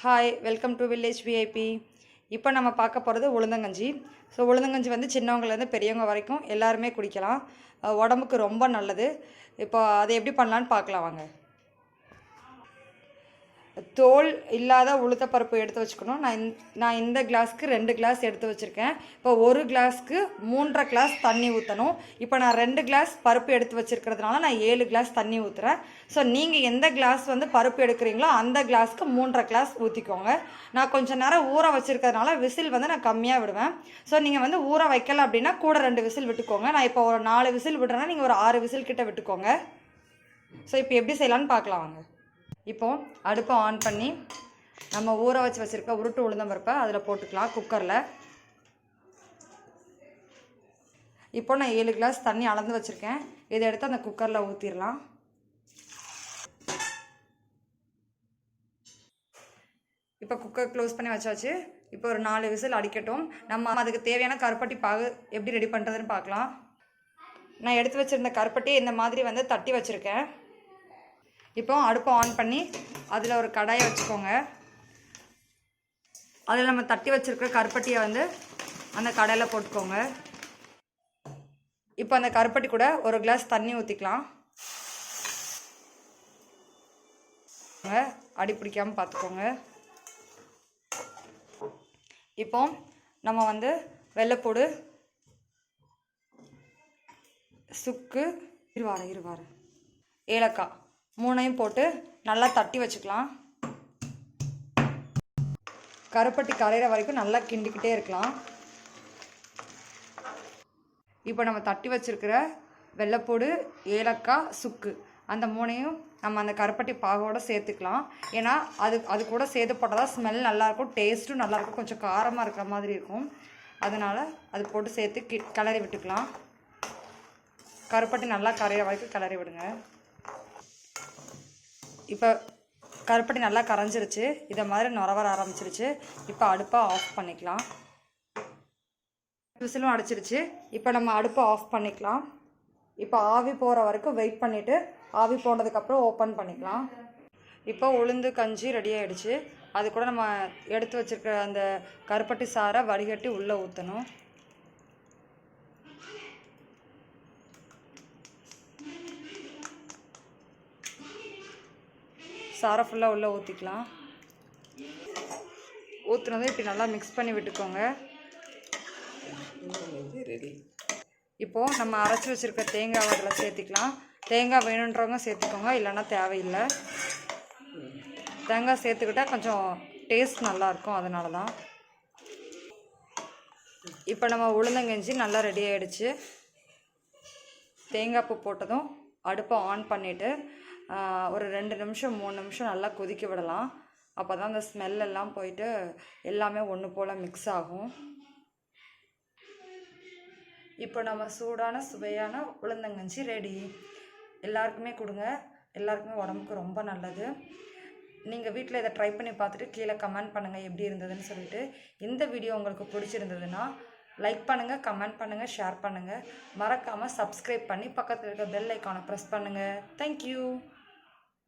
Hi, welcome to village VIP. இப்போ நம்ம பார்க்க போகிறது உளுந்தங்கஞ்சி. உளுந்தங்கஞ்சி வந்து சின்னவங்கலேருந்து பெரியவங்க வரைக்கும் எல்லாருமே குடிக்கலாம். உடம்புக்கு ரொம்ப நல்லது. இப்போ அதை எப்படி பண்ணலான்னு பார்க்கலாம் வாங்க. தோல் இல்லாத உளுத்தப்பருப்பு எடுத்து வச்சுக்கணும். நான் இந்த கிளாஸ்க்கு 2 கிளாஸ் எடுத்து வச்சுருக்கேன். இப்போ ஒரு கிளாஸ்க்கு 3.5 கிளாஸ் தண்ணி ஊற்றணும். இப்போ நான் 2 கிளாஸ் பருப்பு எடுத்து வச்சுருக்கிறதுனால நான் 7 கிளாஸ் தண்ணி ஊற்றுறேன். நீங்கள் எந்த கிளாஸ் வந்து பருப்பு எடுக்கிறீங்களோ அந்த கிளாஸ்க்கு 3.5 கிளாஸ் ஊற்றிக்கோங்க. நான் கொஞ்சம் நேரம் ஊற வச்சுருக்கிறதுனால விசில் வந்து நான் கம்மியாக விடுவேன். நீங்கள் வந்து ஊற வைக்கல அப்படின்னா கூட 2 விசில் விட்டுக்கோங்க. நான் இப்போ ஒரு 4 விசில் விடுறேன்னா நீங்கள் ஒரு 6 விசில் கிட்ட விட்டுக்கோங்க. இப்போ எப்படி செய்யலான்னு பார்க்கலாம் வாங்க. இப்போது அடுப்பை ஆன் பண்ணி நம்ம ஊற வச்சுருக்க உருட்டு உளுந்தம் பருப்பை அதில் போட்டுக்கலாம் குக்கரில். இப்போ நான் 7 கிளாஸ் தண்ணி அளந்து வச்சுருக்கேன். இதை எடுத்து அந்த குக்கரில் ஊற்றிடலாம். இப்போ குக்கர் க்ளோஸ் பண்ணி வச்சாச்சு. இப்போ ஒரு 4 விசில் அடிக்கட்டும். நம்ம அதுக்கு தேவையான கருப்பட்டி பாகு எப்படி ரெடி பண்ணுறதுன்னு பார்க்கலாம். நான் எடுத்து வச்சுருந்த கருப்பட்டி இந்த மாதிரி வந்து தட்டி வச்சுருக்கேன். இப்போ அடுப்பை ஆன் பண்ணி அதில் ஒரு கடாயை வச்சுக்கோங்க. அதில் நம்ம தட்டி வச்சுருக்கிற கருப்பட்டியை வந்து அந்த கடாயில் போட்டுக்கோங்க. இப்போ அந்த கருப்பட்டி கூட ஒரு கிளாஸ் தண்ணி ஊற்றிக்கலாம். அடி பிடிக்காமல் பார்த்துக்கோங்க. இப்போ நம்ம வந்து வெள்ளைப்பூடு, சுக்கு, இருவாறு, ஏலக்காய் 3ஐயும் போட்டு நல்லா தட்டி வச்சுக்கலாம். கருப்பட்டி கரையிற வரைக்கும் நல்லா கிண்டிக்கிட்டே இருக்கலாம். இப்போ நம்ம தட்டி வச்சுருக்கிற வெள்ளைப்பூடு, ஏலக்காய், சுக்கு அந்த 3ஐயும் நம்ம அந்த கருப்பட்டி பாகோடு சேர்த்துக்கலாம். ஏன்னா அது கூட சேர்த்து போட்டால் தான் ஸ்மெல் நல்லாயிருக்கும், டேஸ்ட்டும் நல்லாயிருக்கும், கொஞ்சம் காரமாக இருக்கிற மாதிரி இருக்கும். அதனால் அது போட்டு சேர்த்து கிளறி விட்டுக்கலாம். கருப்பட்டி நல்லா கரையிற வரைக்கும் கிளறி விடுங்க. இப்போ கருப்பட்டி நல்லா கரைஞ்சிருச்சு. இதை மாதிரி நுர ஆரம்பிச்சிருச்சு. இப்போ அடுப்பை ஆஃப் பண்ணிக்கலாம். விசிலும் அடிச்சிருச்சு. இப்போ நம்ம அடுப்பை ஆஃப் பண்ணிக்கலாம். இப்போ ஆவி போகிற வரைக்கும் வெயிட் பண்ணிவிட்டு ஆவி போனதுக்கப்புறம் ஓப்பன் பண்ணிக்கலாம். இப்போ உளுந்து கஞ்சி ரெடி ஆகிடுச்சு. அது கூட நம்ம எடுத்து வச்சுருக்க அந்த கருப்பட்டி சாறை வடிகட்டி உள்ளே ஊற்றணும். சாரை ஃபுல்லாக உள்ளே ஊற்றிக்கலாம். ஊற்றுனதும் இப்படி நல்லா மிக்ஸ் பண்ணி விட்டுக்கோங்க. இப்போது நம்ம அரைச்சி வச்சுருக்க தேங்காய் அதில் சேர்த்திக்கலாம். தேங்காய் வேணுன்றவங்க சேர்த்துக்கோங்க, இல்லைன்னா தேவையில்லை. தேங்காய் சேர்த்துக்கிட்டால் கொஞ்சம் டேஸ்ட் நல்லாயிருக்கும், அதனால தான். இப்போ நம்ம உளுந்தங்கஞ்சி நல்லா ரெடி ஆகிடுச்சு. தேங்காய் பூ போட்டதும் அடுப்பை ஆன் பண்ணிவிட்டு ஒரு 2 நிமிஷம் 3 நிமிஷம் நல்லா கொதிக்க விடலாம். அப்போ தான் அந்த ஸ்மெல்லெல்லாம் போயிட்டு எல்லாமே ஒன்று போல் மிக்ஸ் ஆகும். இப்போ நம்ம சூடான சுவையான உளுந்தங்கஞ்சி ரெடி. எல்லாருக்குமே கொடுங்க. எல்லாருக்குமே உடம்புக்கு ரொம்ப நல்லது. நீங்கள் வீட்டில் இதை ட்ரை பண்ணி பார்த்துட்டு கீழே கமெண்ட் பண்ணுங்கள் எப்படி இருந்ததுன்னு சொல்லிட்டு. இந்த வீடியோ உங்களுக்கு பிடிச்சிருந்ததுன்னா லைக் பண்ணுங்கள், கமெண்ட் பண்ணுங்கள், ஷேர் பண்ணுங்கள். மறக்காமல் சப்ஸ்கிரைப் பண்ணி பக்கத்தில் இருக்க பெல் ஐக்கானை ப்ரெஸ் பண்ணுங்கள். தேங்க்யூ.